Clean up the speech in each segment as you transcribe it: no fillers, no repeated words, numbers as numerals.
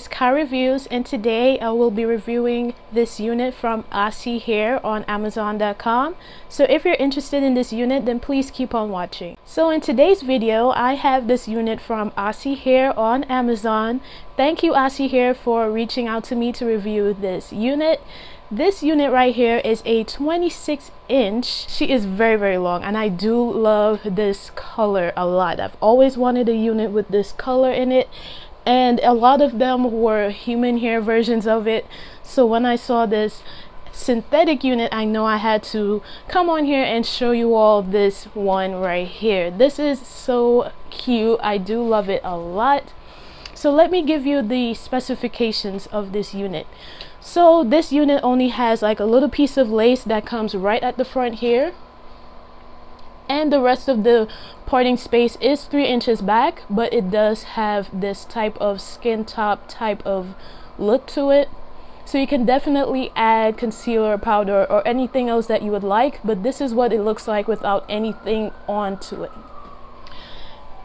is KyReviews, and today I will be reviewing this unit from AISI here on Amazon.com. So if you're interested in this unit, then please keep on watching. So in today's video, I have this unit from AISI here on Amazon. Thank you, AISI here, for reaching out to me to review this unit. This unit right here is a 26-inch. She is very long, and I do love this color a lot. I've always wanted a unit with this color in it, and a lot of them were human hair versions of it. So when I saw this synthetic unit, I know I had to come on here and show you all this one right here. This is so cute. I do love it a lot. So let me give you the specifications of this unit. So this unit only has like a little piece of lace that comes right at the front here, and the rest of the parting space is 3 inches back, but it does have this type of skin top type of look to it. So you can definitely add concealer, powder, or anything else that you would like, but this is what it looks like without anything onto it.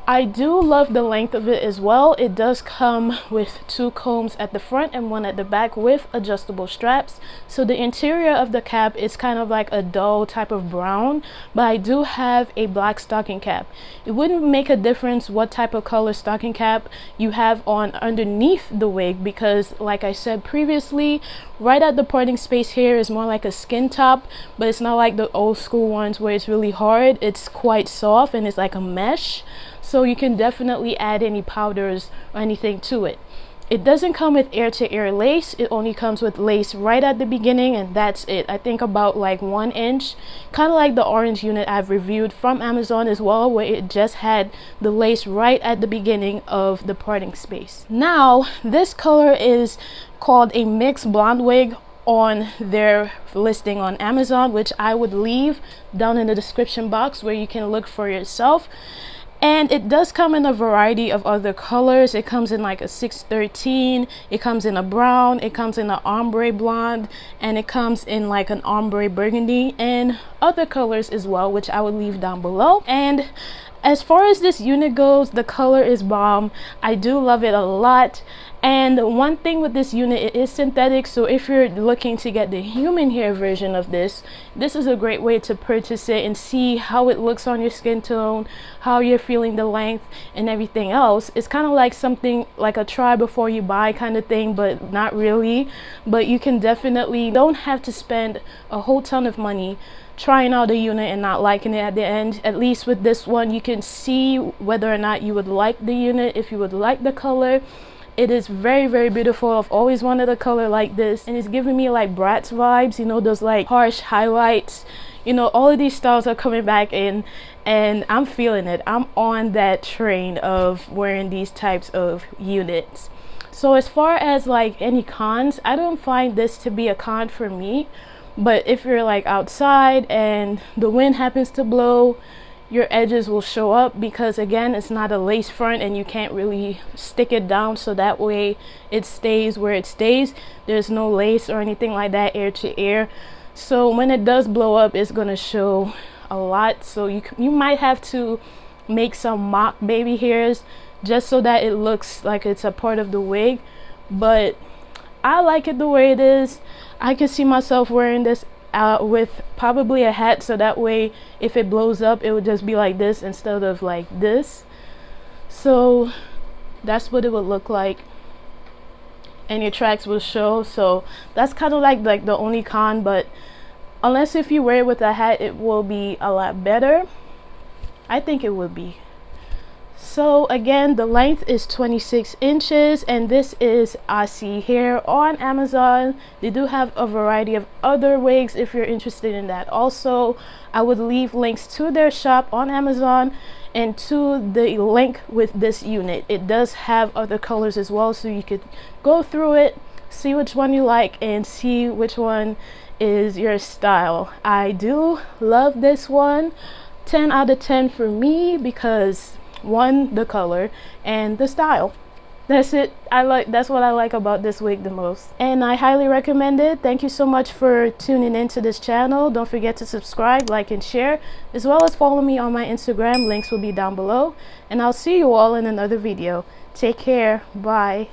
I do love the length of it as well. It does come with 2 combs at the front and 1 at the back with adjustable straps. So the interior of the cap is kind of like a dull type of brown, but I do have a black stocking cap. It wouldn't make a difference what type of color stocking cap you have on underneath the wig, because like I said previously, right at the parting space here is more like a skin top, but it's not like the old school ones where it's really hard. It's quite soft and it's like a mesh. So you can definitely add any powders or anything to it. It doesn't come with ear-to-ear lace. It only comes with lace right at the beginning, and that's it. I think about like 1 inch, kind of like the orange unit I've reviewed from Amazon as well, where it just had the lace right at the beginning of the parting space. Now, this color is called a mixed blonde wig on their listing on Amazon, which I would leave down in the description box where you can look for yourself. And it does come in a variety of other colors. It comes in like a 613, it comes in a brown, it comes in an ombre blonde, and it comes in like an ombre burgundy and other colors as well, which I would leave down below. And as far as this unit goes, the color is bomb. I do love it a lot. And one thing with this unit, it is synthetic, so if you're looking to get the human hair version of this, this is a great way to purchase it and see how it looks on your skin tone, how you're feeling the length and everything else. It's kind of like something like a try before you buy kind of thing, but not really. But you can definitely don't have to spend a whole ton of money trying out a unit and not liking it at the end. At least with this one, you can see whether or not you would like the unit, if you would like the color. It is very beautiful. I've always wanted a color like this, and it's giving me like Bratz vibes, you know, those like harsh highlights. You know, all of these styles are coming back in, and I'm feeling it. I'm on that train of wearing these types of units. So as far as like any cons, I don't find this to be a con for me. But if you're like outside and the wind happens to blow, your edges will show up, because again, it's not a lace front and you can't really stick it down so that way it stays where it stays. There's no lace or anything like that ear to ear. So when it does blow up, it's gonna show a lot. So you might have to make some mock baby hairs just so that it looks like it's a part of the wig. But I like it the way it is. I can see myself wearing this with probably a hat, so that way if it blows up, it would just be like this instead of like this. So that's what it would look like, and your tracks will show. So that's kind of like the only con, but unless if you wear it with a hat, it will be a lot better. I think it would be. So again, the length is 26 inches, and this is AISI here on Amazon. They do have a variety of other wigs if you're interested in that. Also, I would leave links to their shop on Amazon and to the link with this unit. It does have other colors as well, so you could go through it, see which one you like, and see which one is your style. I do love this one. 10 out of 10 for me, because one, the color, and the style. That's it. That's what I like about this wig the most, and I highly recommend it. Thank you so much for tuning into this channel. Don't forget to subscribe, like, and share, as well as follow me on my Instagram. Links will be down below, and I'll see you all in another video. Take care. Bye.